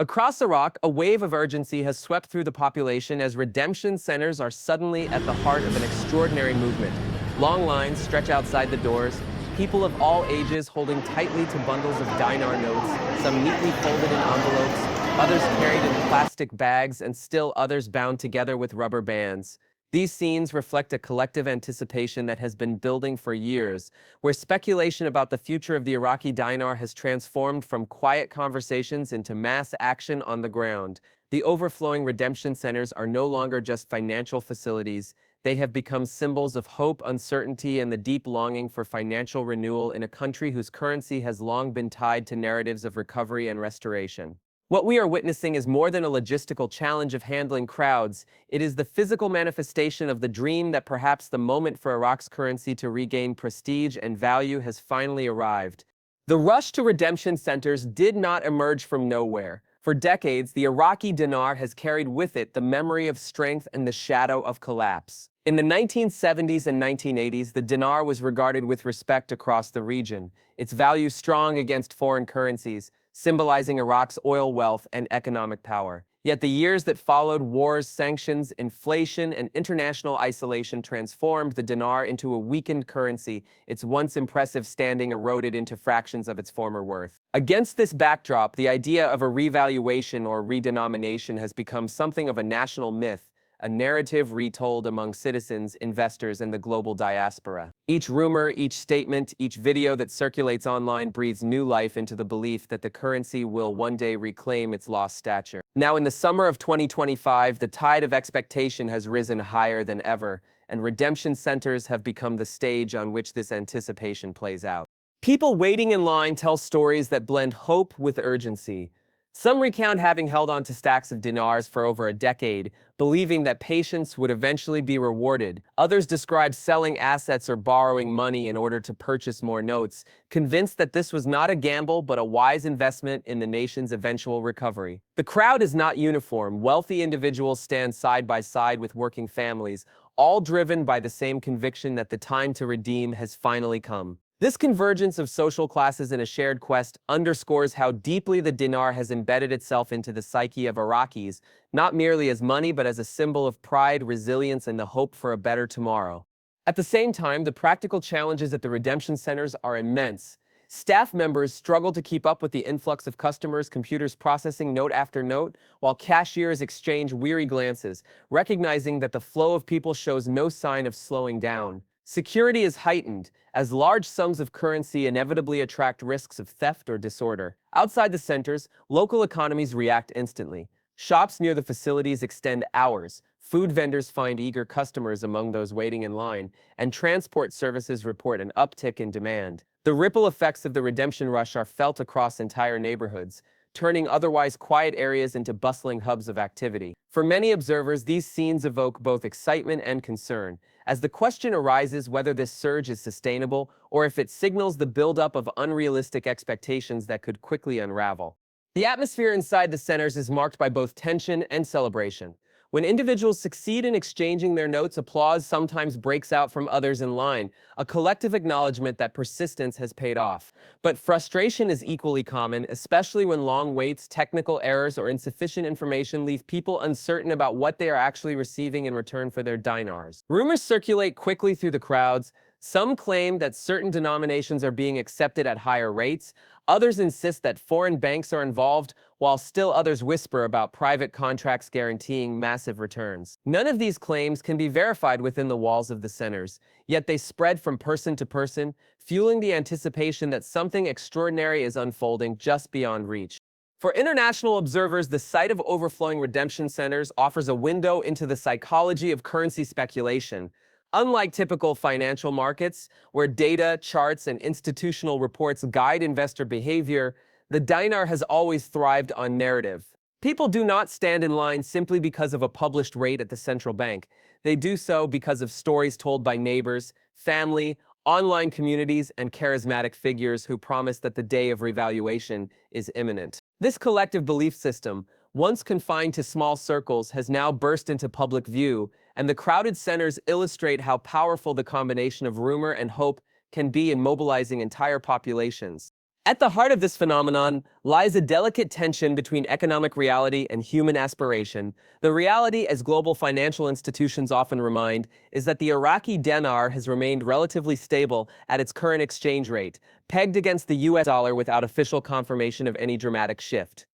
Across Iraq, a wave of urgency has swept through the population as redemption centers are suddenly at the heart of an extraordinary movement. Long lines stretch outside the doors, people of all ages holding tightly to bundles of dinar notes, some neatly folded in envelopes, others carried in plastic bags, and still others bound together with rubber bands. These scenes reflect a collective anticipation that has been building for years, where speculation about the future of the Iraqi dinar has transformed from quiet conversations into mass action on the ground. The overflowing redemption centers are no longer just financial facilities. They have become symbols of hope, uncertainty, and the deep longing for financial renewal in a country whose currency has long been tied to narratives of recovery and restoration. What we are witnessing is more than a logistical challenge of handling crowds. It is the physical manifestation of the dream that perhaps the moment for Iraq's currency to regain prestige and value has finally arrived. The rush to redemption centers did not emerge from nowhere. For decades, the Iraqi dinar has carried with it the memory of strength and the shadow of collapse. In the 1970s and 1980s, the dinar was regarded with respect across the region, its value strong against foreign currencies, symbolizing Iraq's oil wealth and economic power. Yet the years that followed wars, sanctions, inflation, and international isolation transformed the dinar into a weakened currency, its once impressive standing eroded into fractions of its former worth. Against this backdrop, the idea of a revaluation or redenomination has become something of a national myth, a narrative retold among citizens, investors, and the global diaspora. Each rumor, each statement, each video that circulates online breathes new life into the belief that the currency will one day reclaim its lost stature. Now, in the summer of 2025, the tide of expectation has risen higher than ever, and redemption centers have become the stage on which this anticipation plays out. People waiting in line tell stories that blend hope with urgency. Some recount having held on to stacks of dinars for over a decade, believing that patience would eventually be rewarded. Others describe selling assets or borrowing money in order to purchase more notes, convinced that this was not a gamble but a wise investment in the nation's eventual recovery. The crowd is not uniform. Wealthy individuals stand side by side with working families, all driven by the same conviction that the time to redeem has finally come. This convergence of social classes in a shared quest underscores how deeply the dinar has embedded itself into the psyche of Iraqis, not merely as money but as a symbol of pride, resilience, and the hope for a better tomorrow. At the same time, the practical challenges at the redemption centers are immense. Staff members struggle to keep up with the influx of customers, computers processing note after note, while cashiers exchange weary glances, recognizing that the flow of people shows no sign of slowing down. Security is heightened, as large sums of currency inevitably attract risks of theft or disorder. Outside the centers, local economies react instantly. Shops near the facilities extend hours, food vendors find eager customers among those waiting in line, and transport services report an uptick in demand. The ripple effects of the redemption rush are felt across entire neighborhoods, turning otherwise quiet areas into bustling hubs of activity. For many observers, these scenes evoke both excitement and concern, as the question arises whether this surge is sustainable or if it signals the buildup of unrealistic expectations that could quickly unravel. The atmosphere inside the centers is marked by both tension and celebration. When individuals succeed in exchanging their notes, applause sometimes breaks out from others in line, a collective acknowledgement that persistence has paid off. But frustration is equally common, especially when long waits, technical errors, or insufficient information leave people uncertain about what they are actually receiving in return for their dinars. Rumors circulate quickly through the crowds. Some claim that certain denominations are being accepted at higher rates. Others insist that foreign banks are involved, while still others whisper about private contracts guaranteeing massive returns. None of these claims can be verified within the walls of the centers, yet they spread from person to person, fueling the anticipation that something extraordinary is unfolding just beyond reach. For international observers, the sight of overflowing redemption centers offers a window into the psychology of currency speculation. Unlike typical financial markets, where data, charts, and institutional reports guide investor behavior, the dinar has always thrived on narrative. People do not stand in line simply because of a published rate at the central bank. They do so because of stories told by neighbors, family, online communities, and charismatic figures who promise that the day of revaluation is imminent. This collective belief system, once confined to small circles, has now burst into public view, and the crowded centers illustrate how powerful the combination of rumor and hope can be in mobilizing entire populations. At the heart of this phenomenon lies a delicate tension between economic reality and human aspiration. The reality, as global financial institutions often remind, is that the Iraqi dinar has remained relatively stable at its current exchange rate, pegged against the US dollar without official confirmation of any dramatic shift.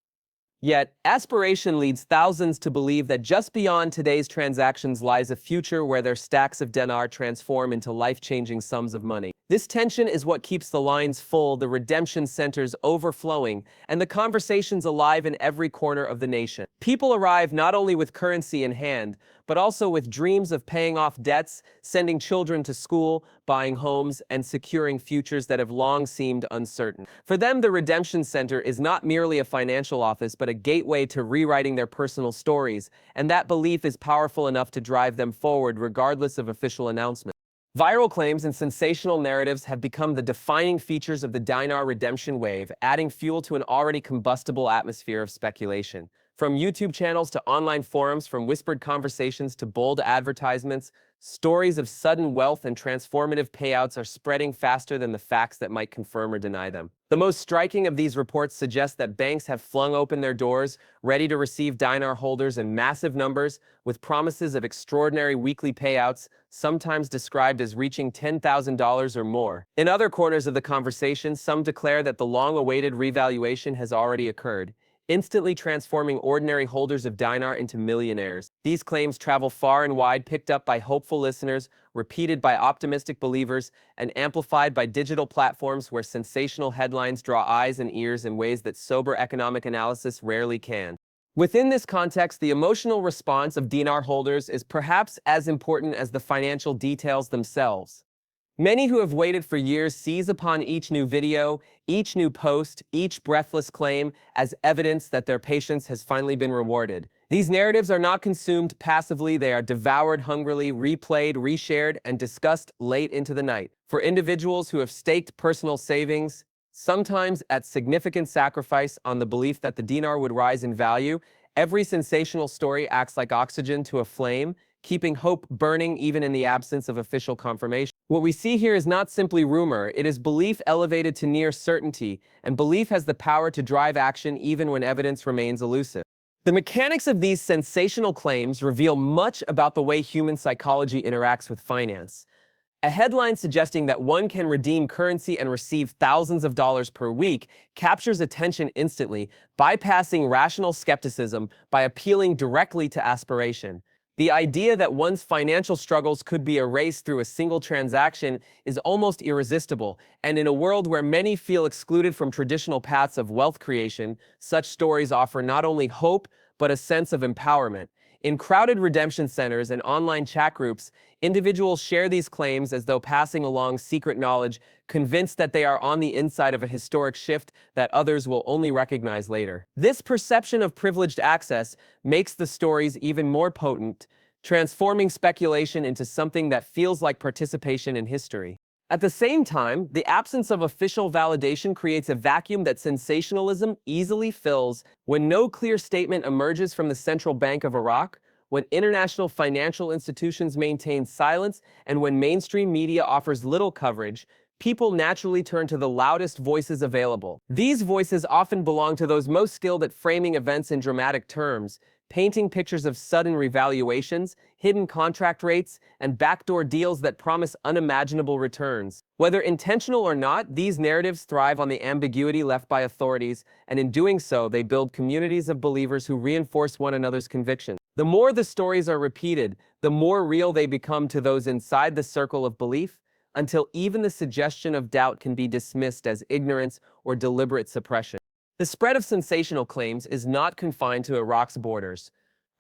Yet, aspiration leads thousands to believe that just beyond today's transactions lies a future where their stacks of dinar transform into life-changing sums of money. This tension is what keeps the lines full, the redemption centers overflowing, and the conversations alive in every corner of the nation. People arrive not only with currency in hand, but also with dreams of paying off debts, sending children to school, buying homes, and securing futures that have long seemed uncertain. For them, the Redemption Center is not merely a financial office, but a gateway to rewriting their personal stories, and that belief is powerful enough to drive them forward regardless of official announcements. Viral claims and sensational narratives have become the defining features of the dinar redemption wave, adding fuel to an already combustible atmosphere of speculation. From YouTube channels to online forums, from whispered conversations to bold advertisements, stories of sudden wealth and transformative payouts are spreading faster than the facts that might confirm or deny them. The most striking of these reports suggest that banks have flung open their doors, ready to receive dinar holders in massive numbers, with promises of extraordinary weekly payouts, sometimes described as reaching $10,000 or more. In other corners of the conversation, some declare that the long-awaited revaluation has already occurred, instantly transforming ordinary holders of dinar into millionaires. These claims travel far and wide, picked up by hopeful listeners, repeated by optimistic believers, and amplified by digital platforms where sensational headlines draw eyes and ears in ways that sober economic analysis rarely can. Within this context, the emotional response of dinar holders is perhaps as important as the financial details themselves. Many who have waited for years seize upon each new video, each new post, each breathless claim as evidence that their patience has finally been rewarded. These narratives are not consumed passively, they are devoured hungrily, replayed, reshared, and discussed late into the night. For individuals who have staked personal savings, sometimes at significant sacrifice, on the belief that the dinar would rise in value, every sensational story acts like oxygen to a flame, keeping hope burning even in the absence of official confirmation. What we see here is not simply rumor, it is belief elevated to near certainty, and belief has the power to drive action even when evidence remains elusive. The mechanics of these sensational claims reveal much about the way human psychology interacts with finance. A headline suggesting that one can redeem currency and receive thousands of dollars per week captures attention instantly, bypassing rational skepticism by appealing directly to aspiration. The idea that one's financial struggles could be erased through a single transaction is almost irresistible, and in a world where many feel excluded from traditional paths of wealth creation, such stories offer not only hope, but a sense of empowerment. In crowded redemption centers and online chat groups, individuals share these claims as though passing along secret knowledge, convinced that they are on the inside of a historic shift that others will only recognize later. This perception of privileged access makes the stories even more potent, transforming speculation into something that feels like participation in history. At the same time, the absence of official validation creates a vacuum that sensationalism easily fills. When no clear statement emerges from the Central Bank of Iraq, when international financial institutions maintain silence, and when mainstream media offers little coverage, people naturally turn to the loudest voices available. These voices often belong to those most skilled at framing events in dramatic terms, painting pictures of sudden revaluations, hidden contract rates, and backdoor deals that promise unimaginable returns. Whether intentional or not, these narratives thrive on the ambiguity left by authorities, and in doing so, they build communities of believers who reinforce one another's convictions. The more the stories are repeated, the more real they become to those inside the circle of belief, until even the suggestion of doubt can be dismissed as ignorance or deliberate suppression. The spread of sensational claims is not confined to Iraq's borders.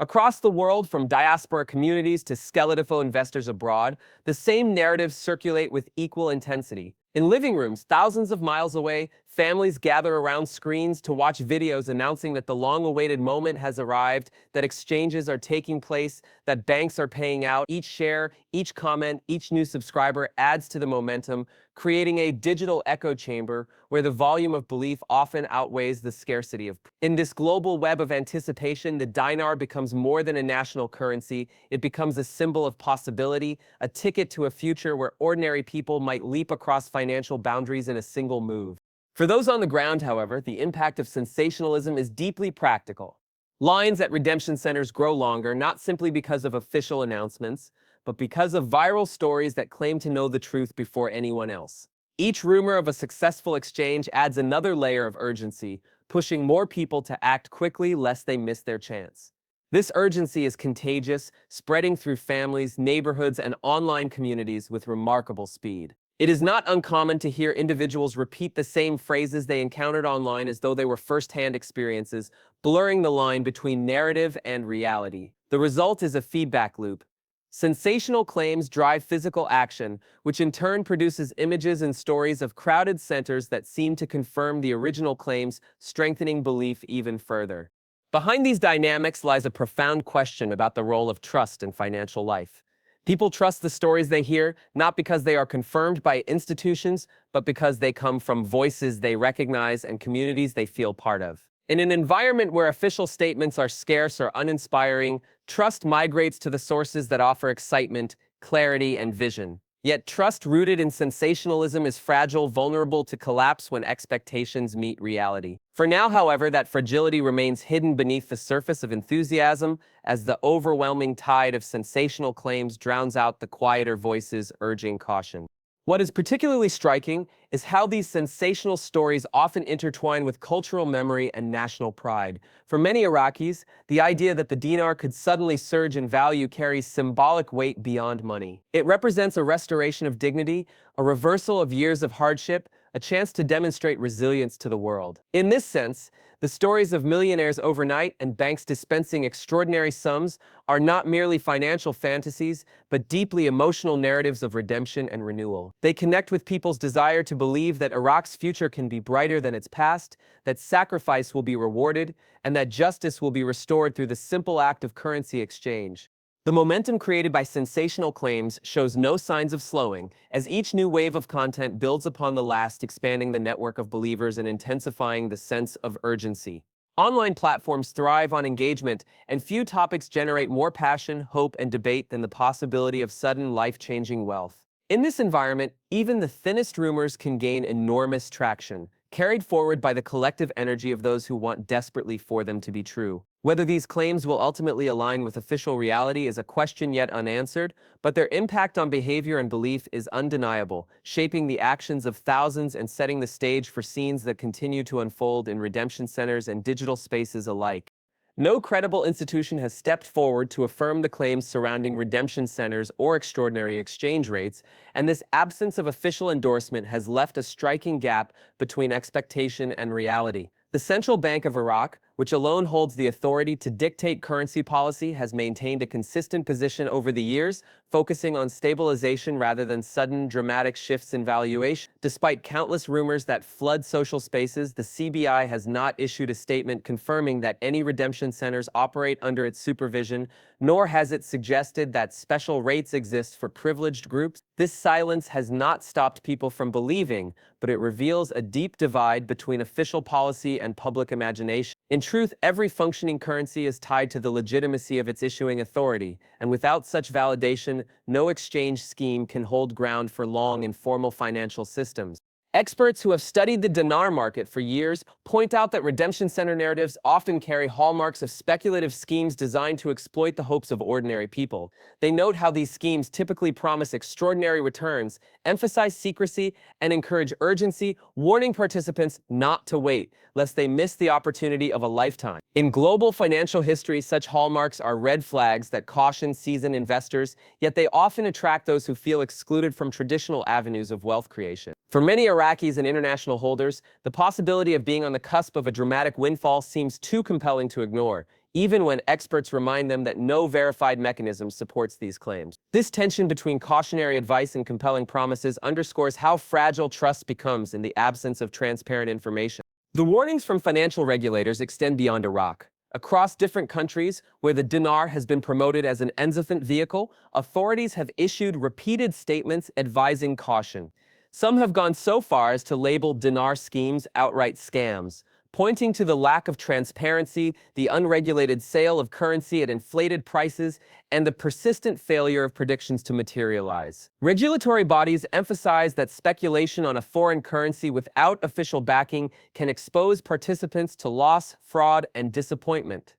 Across the world, from diaspora communities to skeletal investors abroad, the same narratives circulate with equal intensity. In living rooms thousands of miles away, families gather around screens to watch videos announcing that the long-awaited moment has arrived, that exchanges are taking place, that banks are paying out. Each share, each comment, each new subscriber adds to the momentum, creating a digital echo chamber where the volume of belief often outweighs the scarcity of. In this global web of anticipation, the dinar becomes more than a national currency. It becomes a symbol of possibility, a ticket to a future where ordinary people might leap across financial boundaries in a single move. For those on the ground, however, the impact of sensationalism is deeply practical. Lines at redemption centers grow longer, not simply because of official announcements, but because of viral stories that claim to know the truth before anyone else. Each rumor of a successful exchange adds another layer of urgency, pushing more people to act quickly lest they miss their chance. This urgency is contagious, spreading through families, neighborhoods, and online communities with remarkable speed. It is not uncommon to hear individuals repeat the same phrases they encountered online as though they were first-hand experiences, blurring the line between narrative and reality. The result is a feedback loop. Sensational claims drive physical action, which in turn produces images and stories of crowded centers that seem to confirm the original claims, strengthening belief even further. Behind these dynamics lies a profound question about the role of trust in financial life. People trust the stories they hear, not because they are confirmed by institutions, but because they come from voices they recognize and communities they feel part of. In an environment where official statements are scarce or uninspiring, trust migrates to the sources that offer excitement, clarity, and vision. Yet trust rooted in sensationalism is fragile, vulnerable to collapse when expectations meet reality. For now, however, that fragility remains hidden beneath the surface of enthusiasm as the overwhelming tide of sensational claims drowns out the quieter voices urging caution. What is particularly striking is how these sensational stories often intertwine with cultural memory and national pride. For many Iraqis, the idea that the dinar could suddenly surge in value carries symbolic weight beyond money. It represents a restoration of dignity, a reversal of years of hardship, a chance to demonstrate resilience to the world. In this sense, the stories of millionaires overnight and banks dispensing extraordinary sums are not merely financial fantasies, but deeply emotional narratives of redemption and renewal. They connect with people's desire to believe that Iraq's future can be brighter than its past, that sacrifice will be rewarded, and that justice will be restored through the simple act of currency exchange. The momentum created by sensational claims shows no signs of slowing, as each new wave of content builds upon the last, expanding the network of believers and intensifying the sense of urgency. Online platforms thrive on engagement, and few topics generate more passion, hope, and debate than the possibility of sudden life-changing wealth. In this environment, even the thinnest rumors can gain enormous traction, carried forward by the collective energy of those who want desperately for them to be true. Whether these claims will ultimately align with official reality is a question yet unanswered, but their impact on behavior and belief is undeniable, shaping the actions of thousands and setting the stage for scenes that continue to unfold in redemption centers and digital spaces alike. No credible institution has stepped forward to affirm the claims surrounding redemption centers or extraordinary exchange rates, and this absence of official endorsement has left a striking gap between expectation and reality. The Central Bank of Iraq, which alone holds the authority to dictate currency policy, has maintained a consistent position over the years, focusing on stabilization rather than sudden, dramatic shifts in valuation. Despite countless rumors that flood social spaces, the CBI has not issued a statement confirming that any redemption centers operate under its supervision, nor has it suggested that special rates exist for privileged groups. This silence has not stopped people from believing, but it reveals a deep divide between official policy and public imagination. In truth, every functioning currency is tied to the legitimacy of its issuing authority, and without such validation, no exchange scheme can hold ground for long in formal financial systems. Experts who have studied the dinar market for years point out that redemption center narratives often carry hallmarks of speculative schemes designed to exploit the hopes of ordinary people. They note how these schemes typically promise extraordinary returns, emphasize secrecy, and encourage urgency, warning participants not to wait, lest they miss the opportunity of a lifetime. In global financial history, such hallmarks are red flags that caution seasoned investors, yet they often attract those who feel excluded from traditional avenues of wealth creation. For many Iraqis and international holders, the possibility of being on the cusp of a dramatic windfall seems too compelling to ignore, even when experts remind them that no verified mechanism supports these claims. This tension between cautionary advice and compelling promises underscores how fragile trust becomes in the absence of transparent information. The warnings from financial regulators extend beyond Iraq. Across different countries where the dinar has been promoted as an enzithant vehicle, authorities have issued repeated statements advising caution. Some have gone so far as to label dinar schemes outright scams, pointing to the lack of transparency, the unregulated sale of currency at inflated prices, and the persistent failure of predictions to materialize. Regulatory bodies emphasize that speculation on a foreign currency without official backing can expose participants to loss, fraud, and disappointment.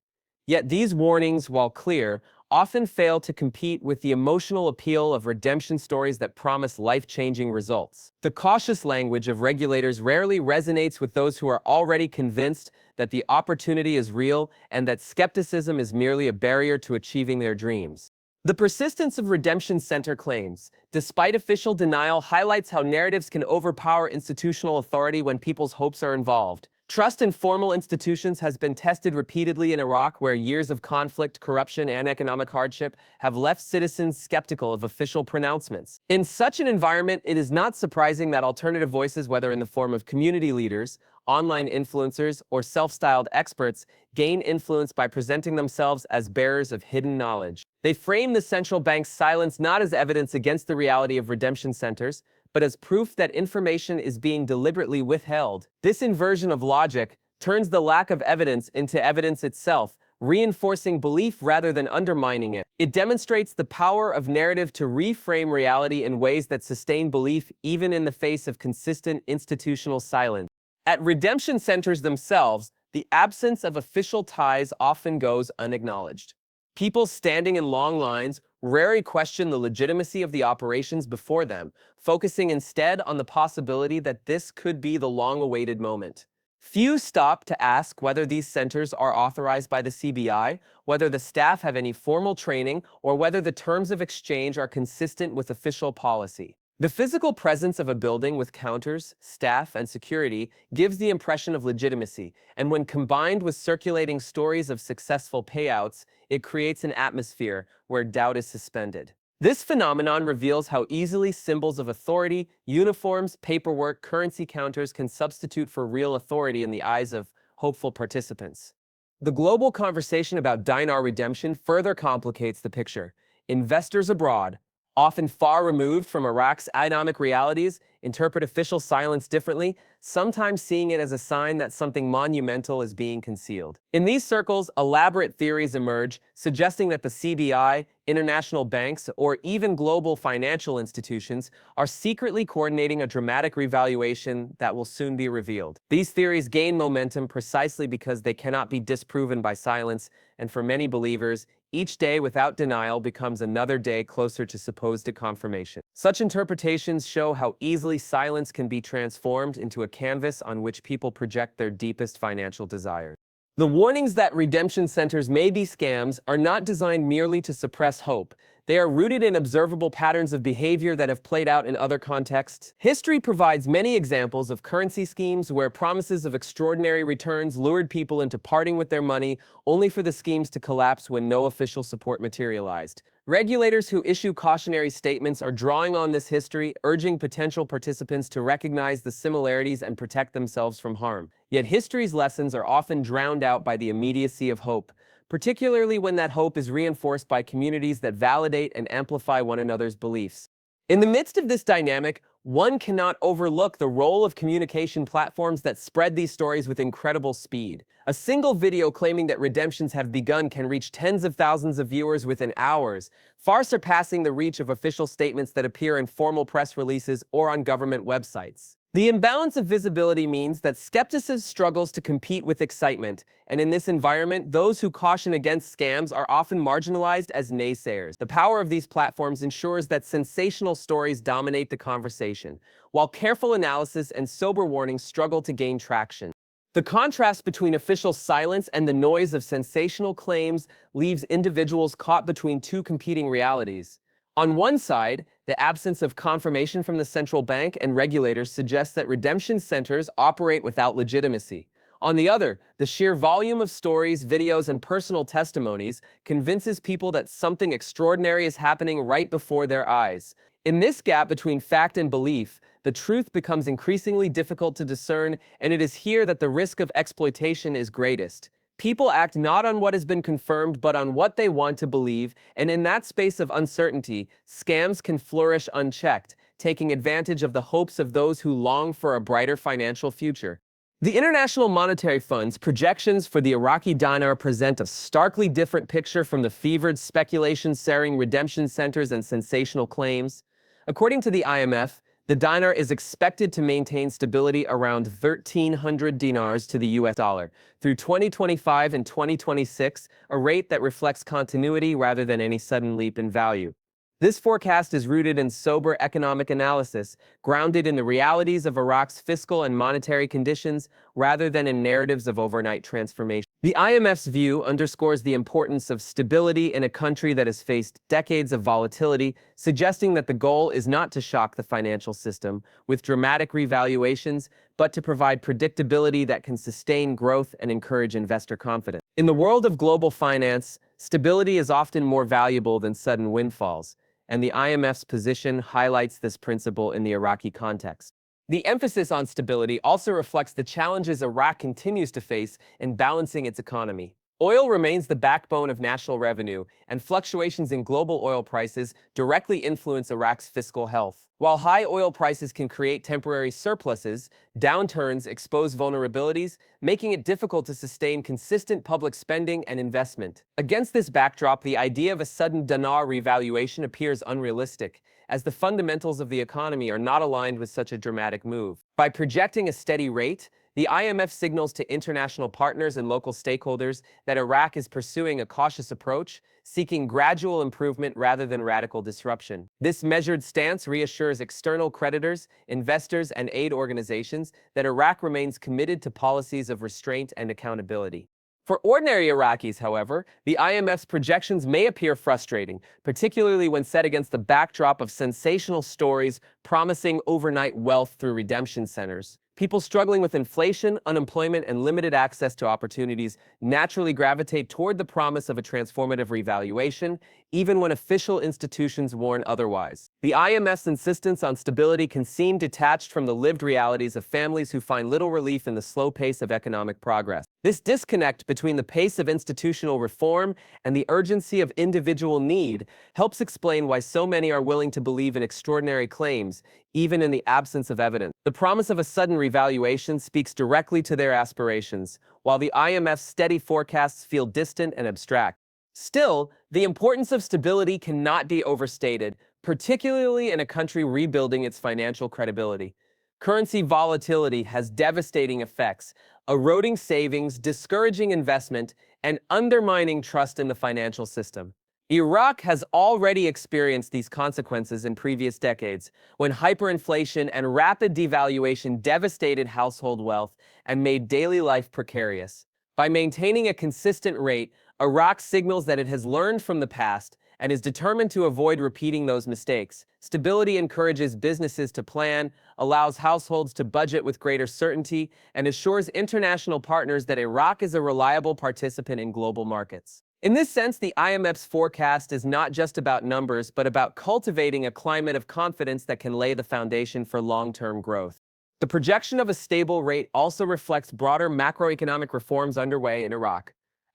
Yet these warnings, while clear, often fail to compete with the emotional appeal of redemption stories that promise life-changing results. The cautious language of regulators rarely resonates with those who are already convinced that the opportunity is real and that skepticism is merely a barrier to achieving their dreams. The persistence of redemption center claims, despite official denial, highlights how narratives can overpower institutional authority when people's hopes are involved. Trust in formal institutions has been tested repeatedly in Iraq, where years of conflict, corruption, and economic hardship have left citizens skeptical of official pronouncements. In such an environment, it is not surprising that alternative voices, whether in the form of community leaders, online influencers, or self-styled experts, gain influence by presenting themselves as bearers of hidden knowledge. They frame the central bank's silence not as evidence against the reality of redemption centers, but as proof that information is being deliberately withheld. This inversion of logic turns the lack of evidence into evidence itself, reinforcing belief rather than undermining it. It demonstrates the power of narrative to reframe reality in ways that sustain belief even in the face of consistent institutional silence. At redemption centers themselves, the absence of official ties often goes unacknowledged. People standing in long lines rarely question the legitimacy of the operations before them, focusing instead on the possibility that this could be the long-awaited moment. Few stop to ask whether these centers are authorized by the CBI, whether the staff have any formal training, or whether the terms of exchange are consistent with official policy. The physical presence of a building with counters, staff, and security gives the impression of legitimacy, and when combined with circulating stories of successful payouts, it creates an atmosphere where doubt is suspended. This phenomenon reveals how easily symbols of authority, uniforms, paperwork, currency counters can substitute for real authority in the eyes of hopeful participants. The global conversation about dinar redemption further complicates the picture. Investors abroad, often far removed from Iraq's economic realities, interpret official silence differently, sometimes seeing it as a sign that something monumental is being concealed. In these circles, elaborate theories emerge, suggesting that the CBI, international banks, or even global financial institutions are secretly coordinating a dramatic revaluation that will soon be revealed. These theories gain momentum precisely because they cannot be disproven by silence, and for many believers, each day without denial becomes another day closer to supposed confirmation. Such interpretations show how easily silence can be transformed into a canvas on which people project their deepest financial desires. The warnings that redemption centers may be scams are not designed merely to suppress hope. They are rooted in observable patterns of behavior that have played out in other contexts. History provides many examples of currency schemes where promises of extraordinary returns lured people into parting with their money, only for the schemes to collapse when no official support materialized. Regulators who issue cautionary statements are drawing on this history, urging potential participants to recognize the similarities and protect themselves from harm. Yet history's lessons are often drowned out by the immediacy of hope, particularly when that hope is reinforced by communities that validate and amplify one another's beliefs. In the midst of this dynamic, one cannot overlook the role of communication platforms that spread these stories with incredible speed. A single video claiming that redemptions have begun can reach tens of thousands of viewers within hours, far surpassing the reach of official statements that appear in formal press releases or on government websites. The imbalance of visibility means that skepticism struggles to compete with excitement, and in this environment, those who caution against scams are often marginalized as naysayers. The power of these platforms ensures that sensational stories dominate the conversation, while careful analysis and sober warnings struggle to gain traction. The contrast between official silence and the noise of sensational claims leaves individuals caught between two competing realities. On one side, the absence of confirmation from the central bank and regulators suggests that redemption centers operate without legitimacy. On the other, the sheer volume of stories, videos, and personal testimonies convinces people that something extraordinary is happening right before their eyes. In this gap between fact and belief, the truth becomes increasingly difficult to discern, and it is here that the risk of exploitation is greatest. People act not on what has been confirmed, but on what they want to believe, and in that space of uncertainty, scams can flourish unchecked, taking advantage of the hopes of those who long for a brighter financial future. The International Monetary Fund's projections for the Iraqi dinar present a starkly different picture from the fevered speculation searing redemption centers and sensational claims. According to the IMF, the dinar is expected to maintain stability around 1,300 dinars to the US dollar through 2025 and 2026, a rate that reflects continuity rather than any sudden leap in value. This forecast is rooted in sober economic analysis, grounded in the realities of Iraq's fiscal and monetary conditions rather than in narratives of overnight transformation. The IMF's view underscores the importance of stability in a country that has faced decades of volatility, suggesting that the goal is not to shock the financial system with dramatic revaluations, but to provide predictability that can sustain growth and encourage investor confidence. In the world of global finance, stability is often more valuable than sudden windfalls, and the IMF's position highlights this principle in the Iraqi context. The emphasis on stability also reflects the challenges Iraq continues to face in balancing its economy. Oil remains the backbone of national revenue, and fluctuations in global oil prices directly influence Iraq's fiscal health. While high oil prices can create temporary surpluses, downturns expose vulnerabilities, making it difficult to sustain consistent public spending and investment. Against this backdrop, the idea of a sudden dinar revaluation appears unrealistic, as the fundamentals of the economy are not aligned with such a dramatic move. By projecting a steady rate, the IMF signals to international partners and local stakeholders that Iraq is pursuing a cautious approach, seeking gradual improvement rather than radical disruption. This measured stance reassures external creditors, investors, and aid organizations that Iraq remains committed to policies of restraint and accountability. For ordinary Iraqis, however, the IMF's projections may appear frustrating, particularly when set against the backdrop of sensational stories promising overnight wealth through redemption centers. People struggling with inflation, unemployment, and limited access to opportunities naturally gravitate toward the promise of a transformative revaluation, even when official institutions warn otherwise. The IMF's insistence on stability can seem detached from the lived realities of families who find little relief in the slow pace of economic progress. This disconnect between the pace of institutional reform and the urgency of individual need helps explain why so many are willing to believe in extraordinary claims, even in the absence of evidence. The promise of a sudden revaluation speaks directly to their aspirations, while the IMF's steady forecasts feel distant and abstract. Still, the importance of stability cannot be overstated, particularly in a country rebuilding its financial credibility. Currency volatility has devastating effects, eroding savings, discouraging investment, and undermining trust in the financial system. Iraq has already experienced these consequences in previous decades, when hyperinflation and rapid devaluation devastated household wealth and made daily life precarious. By maintaining a consistent rate, Iraq signals that it has learned from the past and is determined to avoid repeating those mistakes. Stability encourages businesses to plan, allows households to budget with greater certainty, and assures international partners that Iraq is a reliable participant in global markets. In this sense, the IMF's forecast is not just about numbers, but about cultivating a climate of confidence that can lay the foundation for long-term growth. The projection of a stable rate also reflects broader macroeconomic reforms underway in Iraq.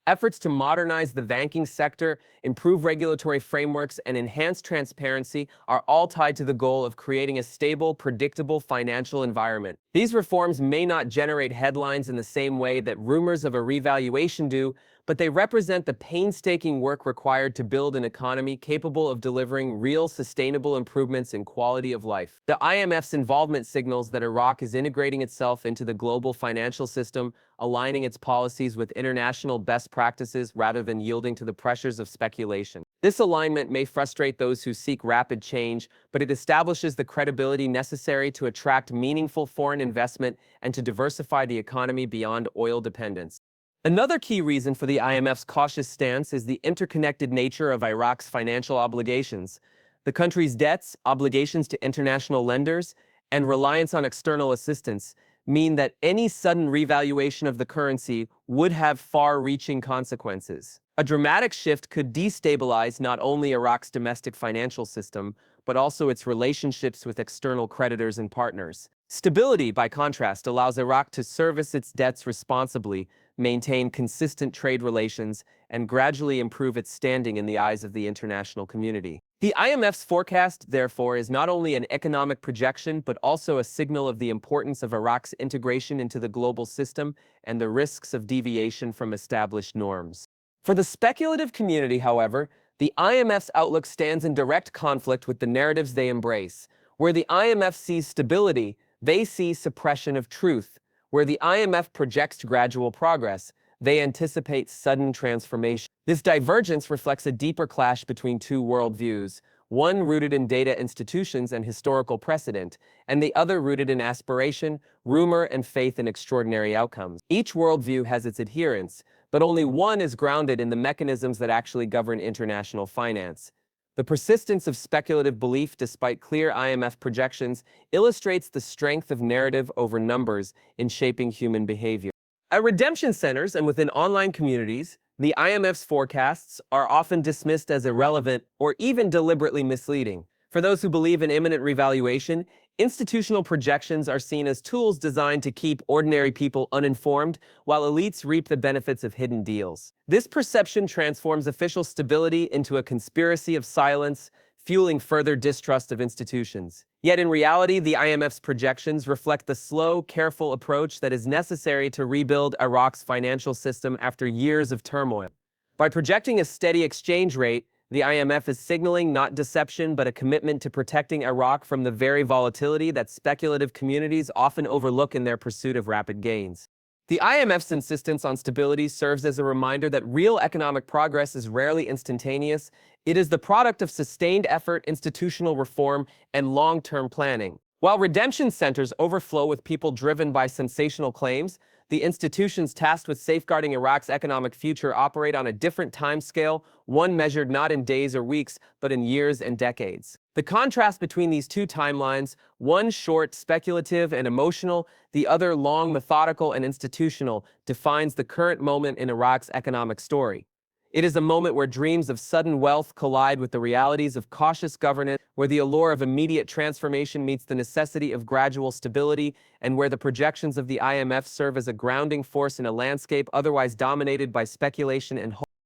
Efforts to modernize the banking sector, improve regulatory frameworks, and enhance transparency are all tied to the goal of creating a stable, predictable financial environment. These reforms may not generate headlines in the same way that rumors of a revaluation do, but they represent the painstaking work required to build an economy capable of delivering real, sustainable improvements in quality of life. The IMF's involvement signals that Iraq is integrating itself into the global financial system, aligning its policies with international best practices rather than yielding to the pressures of speculation. This alignment may frustrate those who seek rapid change, but it establishes the credibility necessary to attract meaningful foreign investment and to diversify the economy beyond oil dependence. Another key reason for the IMF's cautious stance is the interconnected nature of Iraq's financial obligations. The country's debts, obligations to international lenders, and reliance on external assistance mean that any sudden revaluation of the currency would have far-reaching consequences. A dramatic shift could destabilize not only Iraq's domestic financial system, but also its relationships with external creditors and partners. Stability, by contrast, allows Iraq to service its debts responsibly, maintain consistent trade relations, and gradually improve its standing in the eyes of the international community. The IMF's forecast, therefore, is not only an economic projection, but also a signal of the importance of Iraq's integration into the global system and the risks of deviation from established norms. For the speculative community, however, the IMF's outlook stands in direct conflict with the narratives they embrace. Where the IMF sees stability, they see suppression of truth. Where the IMF projects gradual progress, they anticipate sudden transformation. This divergence reflects a deeper clash between two worldviews, one rooted in data institutions and historical precedent, and the other rooted in aspiration, rumor, and faith in extraordinary outcomes. Each worldview has its adherents, but only one is grounded in the mechanisms that actually govern international finance. The persistence of speculative belief despite clear IMF projections illustrates the strength of narrative over numbers in shaping human behavior. At redemption centers and within online communities, the IMF's forecasts are often dismissed as irrelevant or even deliberately misleading. For those who believe in imminent revaluation, institutional projections are seen as tools designed to keep ordinary people uninformed, while elites reap the benefits of hidden deals. This perception transforms official stability into a conspiracy of silence, fueling further distrust of institutions. Yet in reality, the IMF's projections reflect the slow, careful approach that is necessary to rebuild Iraq's financial system after years of turmoil. By projecting a steady exchange rate, the IMF is signaling not deception but a commitment to protecting Iraq from the very volatility that speculative communities often overlook in their pursuit of rapid gains. The IMF's insistence on stability serves as a reminder that real economic progress is rarely instantaneous. It is the product of sustained effort, institutional reform, and long-term planning. While redemption centers overflow with people driven by sensational claims, the institutions tasked with safeguarding Iraq's economic future operate on a different timescale, one measured not in days or weeks, but in years and decades. The contrast between these two timelines, one short, speculative, and emotional, the other long, methodical, and institutional, defines the current moment in Iraq's economic story. It is a moment where dreams of sudden wealth collide with the realities of cautious governance, where the allure of immediate transformation meets the necessity of gradual stability, and where the projections of the IMF serve as a grounding force in a landscape otherwise dominated by speculation and hope.